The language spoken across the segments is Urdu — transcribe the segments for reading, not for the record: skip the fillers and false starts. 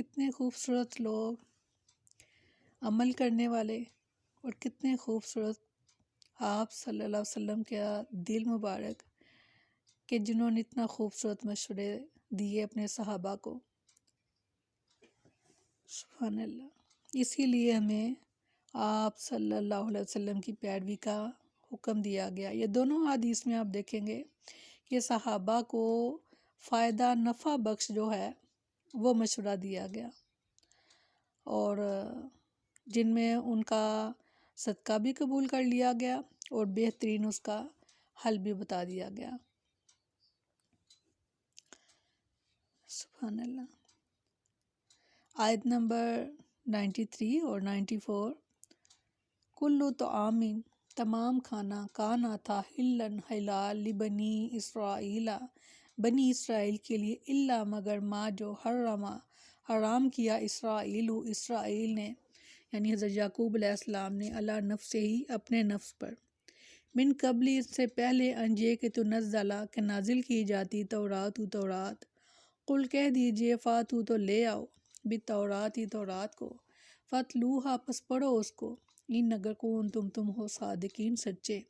کتنے خوبصورت لوگ، عمل کرنے والے، اور کتنے خوبصورت آپ صلی اللہ علیہ وسلم کا دل مبارک کہ جنہوں نے اتنا خوبصورت مشورے دیے اپنے صحابہ کو۔ سبحان اللہ۔ اسی لیے ہمیں آپ صلی اللہ علیہ وسلم کی پیروی کا حکم دیا گیا۔ یہ دونوں حدیث میں آپ دیکھیں گے کہ صحابہ کو فائدہ نفع بخش جو ہے وہ مشورہ دیا گیا، اور جن میں ان کا صدقہ بھی قبول کر لیا گیا اور بہترین اس کا حل بھی بتا دیا گیا۔ سبحان اللہ۔ آیت نمبر 93 اور 94، کلو طعام، تمام کھانا، کانا تھا، حلن حلال، لبنی اسرائیل، بنی اسرائیل کے لیے، الا مگر ما جو حرام کیا اسرائیل نے، یعنی حضرت یعقوب علیہ السلام نے، علی نفسہ ہی اپنے نفس پر، من قبلی اس سے پہلے، انجے کہ تنزلہ کہ نازل کی جاتی، تورات، قل کہہ دیجئے، فاتو تو لے آؤ، بالتورات تورات کو، فتلوہا پس پڑھو اس کو، ان اگر تم ہو صادقین سچے،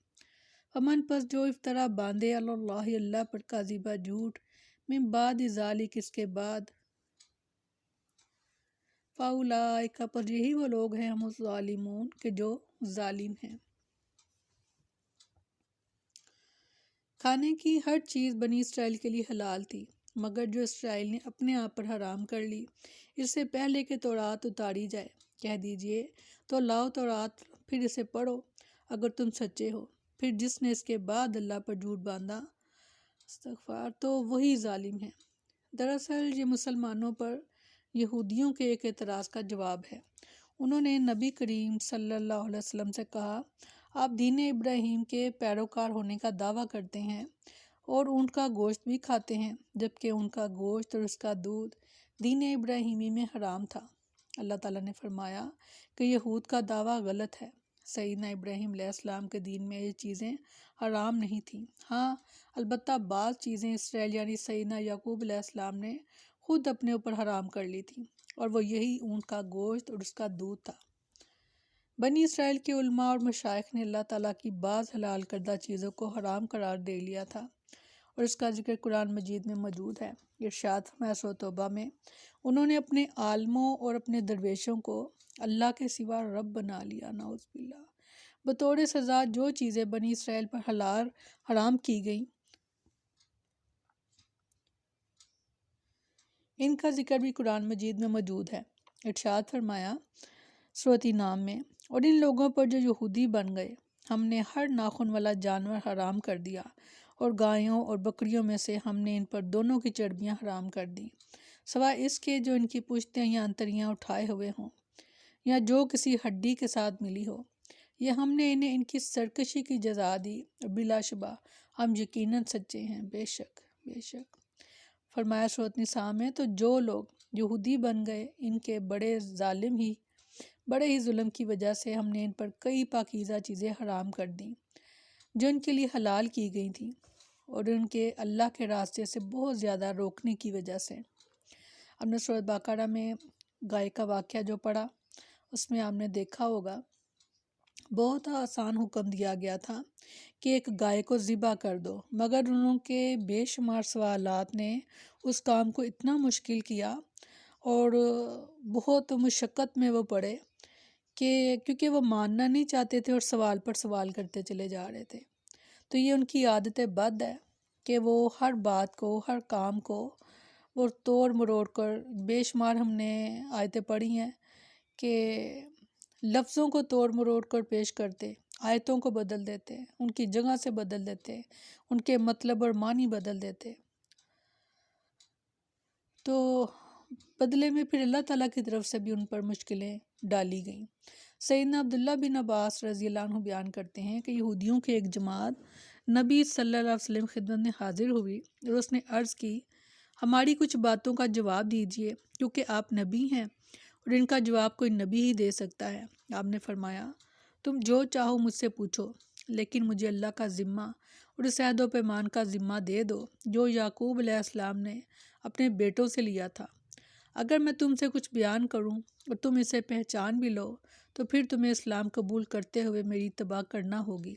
فمن پس جو افطرا باندھے اللہ اللہ پر کاذبہ جھوٹ، من بعد ذالک اس کے بعد، فاولئک پر یہی وہ لوگ ہیں، ہم الظالمون کہ جو ظالم ہیں۔ کھانے کی ہر چیز بنی اسرائیل کے لیے حلال تھی، مگر جو اسرائیل نے اپنے آپ پر حرام کر لی، اس سے پہلے کہ تورات اتاری جائے، کہہ دیجئے تو لاؤ تورات، پھر اسے پڑھو اگر تم سچے ہو، پھر جس نے اس کے بعد اللہ پر جھوٹ باندھا، استغفار، تو وہی ظالم ہے۔ دراصل یہ مسلمانوں پر یہودیوں کے ایک اعتراض کا جواب ہے۔ انہوں نے نبی کریم صلی اللہ علیہ وسلم سے کہا، آپ دین ابراہیم کے پیروکار ہونے کا دعویٰ کرتے ہیں اور اونٹ کا گوشت بھی کھاتے ہیں، جبکہ اونٹ کا گوشت اور اس کا دودھ دین ابراہیمی میں حرام تھا۔ اللہ تعالیٰ نے فرمایا کہ یہود کا دعویٰ غلط ہے، سیدنا ابراہیم علیہ السلام کے دین میں یہ چیزیں حرام نہیں تھیں، ہاں البتہ بعض چیزیں اسرائیل یعنی سیدنا یعقوب علیہ السلام نے خود اپنے اوپر حرام کر لی تھیں، اور وہ یہی اونٹ کا گوشت اور اس کا دودھ تھا۔ بنی اسرائیل کے علماء اور مشائخ نے اللہ تعالیٰ کی بعض حلال کردہ چیزوں کو حرام قرار دے لیا تھا، اور اس کا ذکر قرآن مجید میں موجود ہے۔ ارشاد فرمایا سورۃ توبہ میں، انہوں نے اپنے عالموں اور اپنے درویشوں کو اللہ کے سوا رب بنا لیا، نعوذ باللہ۔ بطور سزا جو چیزیں بنی اسرائیل پر حرام کی گئیں، ان کا ذکر بھی قرآن مجید میں موجود ہے۔ ارشاد فرمایا سورۃ انعام میں، اور ان لوگوں پر جو یہودی بن گئے، ہم نے ہر ناخن والا جانور حرام کر دیا، اور گایوں اور بکریوں میں سے ہم نے ان پر دونوں کی چربیاں حرام کر دیں، سوائے اس کے جو ان کی پشتیں یا انتڑیاں اٹھائے ہوئے ہوں، یا جو کسی ہڈی کے ساتھ ملی ہو، یہ ہم نے انہیں ان کی سرکشی کی جزا دی، اور بلا شبہ ہم یقیناً سچے ہیں، بے شک۔ فرمایا سورۃ نساء میں، تو جو لوگ یہودی بن گئے، ان کے بڑے ہی ظلم کی وجہ سے ہم نے ان پر کئی پاکیزہ چیزیں حرام کر دیں جو ان کے لیے حلال کی گئی تھیں، اور ان کے اللہ کے راستے سے بہت زیادہ روکنے کی وجہ سے۔ ہم نے سورۃ بقرہ میں گائے کا واقعہ جو پڑھا، اس میں آپ نے دیکھا ہوگا بہت آسان حکم دیا گیا تھا کہ ایک گائے کو ذبح کر دو، مگر انہوں کے بے شمار سوالات نے اس کام کو اتنا مشکل کیا، اور بہت مشقت میں وہ پڑے کہ کیونکہ وہ ماننا نہیں چاہتے تھے اور سوال پر سوال کرتے چلے جا رہے تھے۔ تو یہ ان کی عادت بد ہے کہ وہ ہر بات کو، ہر کام کو وہ توڑ مروڑ کر، بے شمار ہم نے آیتیں پڑھی ہیں کہ لفظوں کو توڑ مروڑ کر پیش کرتے، آیتوں کو بدل دیتے، ان کی جگہ سے بدل دیتے، ان کے مطلب اور معنی بدل دیتے، تو بدلے میں پھر اللہ تعالیٰ کی طرف سے بھی ان پر مشکلیں ڈالی گئیں۔ سیدنا عبداللہ بن عباس رضی اللہ عنہ بیان کرتے ہیں کہ یہودیوں کی ایک جماعت نبی صلی اللہ علیہ وسلم خدمت میں حاضر ہوئی، اور اس نے عرض کی، ہماری کچھ باتوں کا جواب دیجئے، کیونکہ آپ نبی ہیں اور ان کا جواب کوئی نبی ہی دے سکتا ہے۔ آپ نے فرمایا، تم جو چاہو مجھ سے پوچھو، لیکن مجھے اللہ کا ذمہ اور اس عہد و پیمان کا ذمہ دے دو جو یعقوب علیہ السلام نے اپنے بیٹوں سے لیا تھا۔ اگر میں تم سے کچھ بیان کروں اور تم اسے پہچان بھی لو تو پھر تمہیں اسلام قبول کرتے ہوئے میری اتباع کرنا ہوگی۔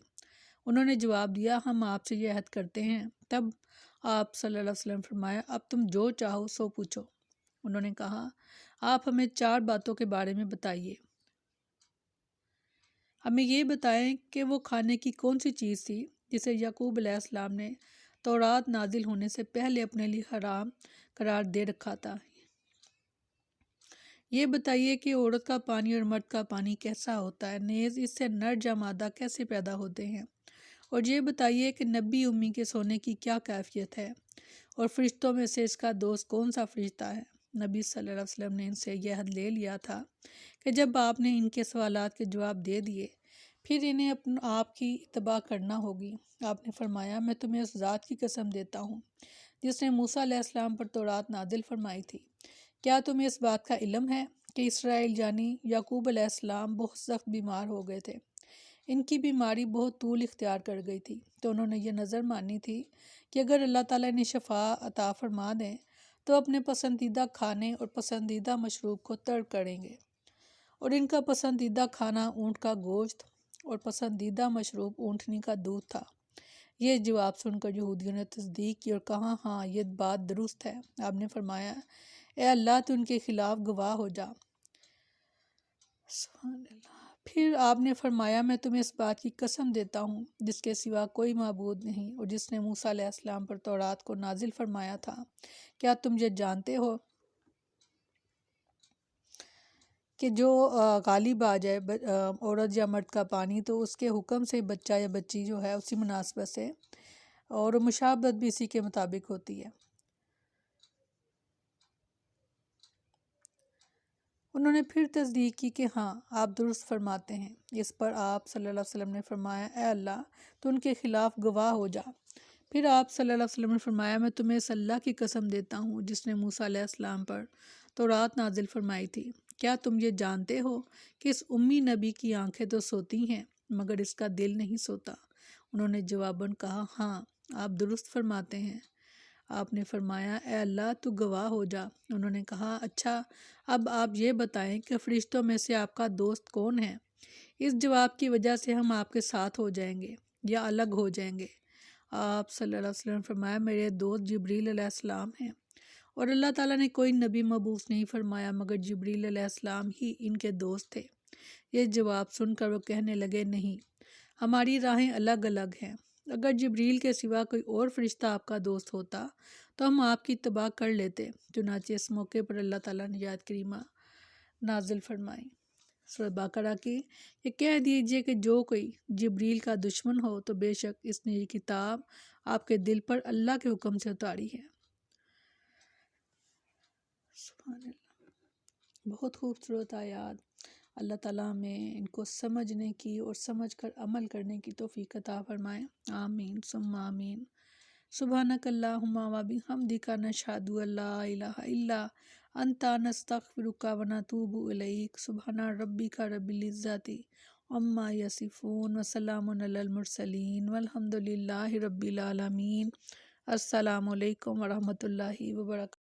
انہوں نے جواب دیا، ہم آپ سے یہ عہد کرتے ہیں۔ تب آپ صلی اللہ علیہ وسلم فرمایا، اب تم جو چاہو سو پوچھو۔ انہوں نے کہا، آپ ہمیں 4 باتوں کے بارے میں بتائیے۔ ہمیں یہ بتائیں کہ وہ کھانے کی کون سی چیز تھی جسے یعقوب علیہ السلام نے تورات نازل ہونے سے پہلے اپنے لیے حرام قرار دے رکھا تھا۔ یہ بتائیے کہ عورت کا پانی اور مرد کا پانی کیسا ہوتا ہے، نیز اس سے نر یا مادہ کیسے پیدا ہوتے ہیں، اور یہ بتائیے کہ نبی امی کے سونے کی کیا کیفیت ہے، اور فرشتوں میں سے اس کا دوست کون سا فرشتہ ہے۔ نبی صلی اللہ علیہ وسلم نے ان سے یہ عہد لے لیا تھا کہ جب آپ نے ان کے سوالات کے جواب دے دیے پھر انہیں آپ کی اتباع کرنا ہوگی۔ آپ نے فرمایا، میں تمہیں اس ذات کی قسم دیتا ہوں جس نے موسیٰ علیہ السلام پر تورات نازل فرمائی تھی۔ کیا تمہیں اس بات کا علم ہے کہ اسرائیل یعنی یعقوب علیہ السلام بہت سخت بیمار ہو گئے تھے؟ ان کی بیماری بہت طول اختیار کر گئی تھی، تو انہوں نے یہ نظر مانی تھی کہ اگر اللہ تعالیٰ نے شفا عطا فرما دیں تو اپنے پسندیدہ کھانے اور پسندیدہ مشروب کو ترک کریں گے، اور ان کا پسندیدہ کھانا اونٹ کا گوشت اور پسندیدہ مشروب اونٹنی کا دودھ تھا۔ یہ جواب سن کر یہودیوں نے تصدیق کی اور کہا، ہاں یہ بات درست ہے۔ آپ نے فرمایا، اے اللہ تو ان کے خلاف گواہ ہو جا۔ سبحان اللہ۔ پھر آپ نے فرمایا، میں تمہیں اس بات کی قسم دیتا ہوں جس کے سوا کوئی معبود نہیں اور جس نے موسیٰ علیہ السلام پر تورات کو نازل فرمایا تھا، کیا تم یہ جانتے ہو کہ جو غالب آ جائے عورت یا مرد کا پانی تو اس کے حکم سے بچہ یا بچی جو ہے اسی مناسبت سے، اور مشابہت بھی اسی کے مطابق ہوتی ہے۔ انہوں نے پھر تصدیق کی کہ ہاں آپ درست فرماتے ہیں۔ اس پر آپ صلی اللہ علیہ وسلم نے فرمایا، اے اللہ تو ان کے خلاف گواہ ہو جا۔ پھر آپ صلی اللہ علیہ وسلم نے فرمایا، میں تمہیں اس اللہ کی قسم دیتا ہوں جس نے موسیٰ علیہ السلام پر تورات نازل فرمائی تھی، کیا تم یہ جانتے ہو کہ اس امی نبی کی آنکھیں تو سوتی ہیں مگر اس کا دل نہیں سوتا؟ انہوں نے جواباً کہا، ہاں آپ درست فرماتے ہیں۔ آپ نے فرمایا، اے اللہ تو گواہ ہو جا۔ انہوں نے کہا، اچھا اب آپ یہ بتائیں کہ فرشتوں میں سے آپ کا دوست کون ہے؟ اس جواب کی وجہ سے ہم آپ کے ساتھ ہو جائیں گے یا الگ ہو جائیں گے۔ آپ صلی اللہ علیہ وسلم نے فرمایا، میرے دوست جبریل علیہ السلام ہیں، اور اللہ تعالیٰ نے کوئی نبی مبعوث نہیں فرمایا مگر جبریل علیہ السلام ہی ان کے دوست تھے۔ یہ جواب سن کر وہ کہنے لگے، نہیں، ہماری راہیں الگ الگ ہیں۔ اگر جبریل کے سوا کوئی اور فرشتہ آپ کا دوست ہوتا تو ہم آپ کی اتباع کر لیتے۔ چنانچہ اس موقع پر اللہ تعالیٰ نے آیت کریمہ نازل فرمائی سورہ بقرہ کی، کہ کہہ دیجئے کہ جو کوئی جبریل کا دشمن ہو تو بے شک اس نے یہ کتاب آپ کے دل پر اللہ کے حکم سے اتاری ہے۔ سبحان اللہ۔ بہت خوبصورت آیات۔ اللہ تعالیٰ ہمیں ان کو سمجھنے کی اور سمجھ کر عمل کرنے کی توفیق عطا فرمائے۔ آمین ثم آمین۔ سبحانک اللہم و بحمدک نشہد ان لا الہ الا انت نستغفرک و نتوب الیک۔ سبحان ربک رب العزت عما یصفون وسلام علی المرسلین والحمد للہ رب العالمین۔ السلام علیکم ورحمۃ اللہ وبرکاتہ۔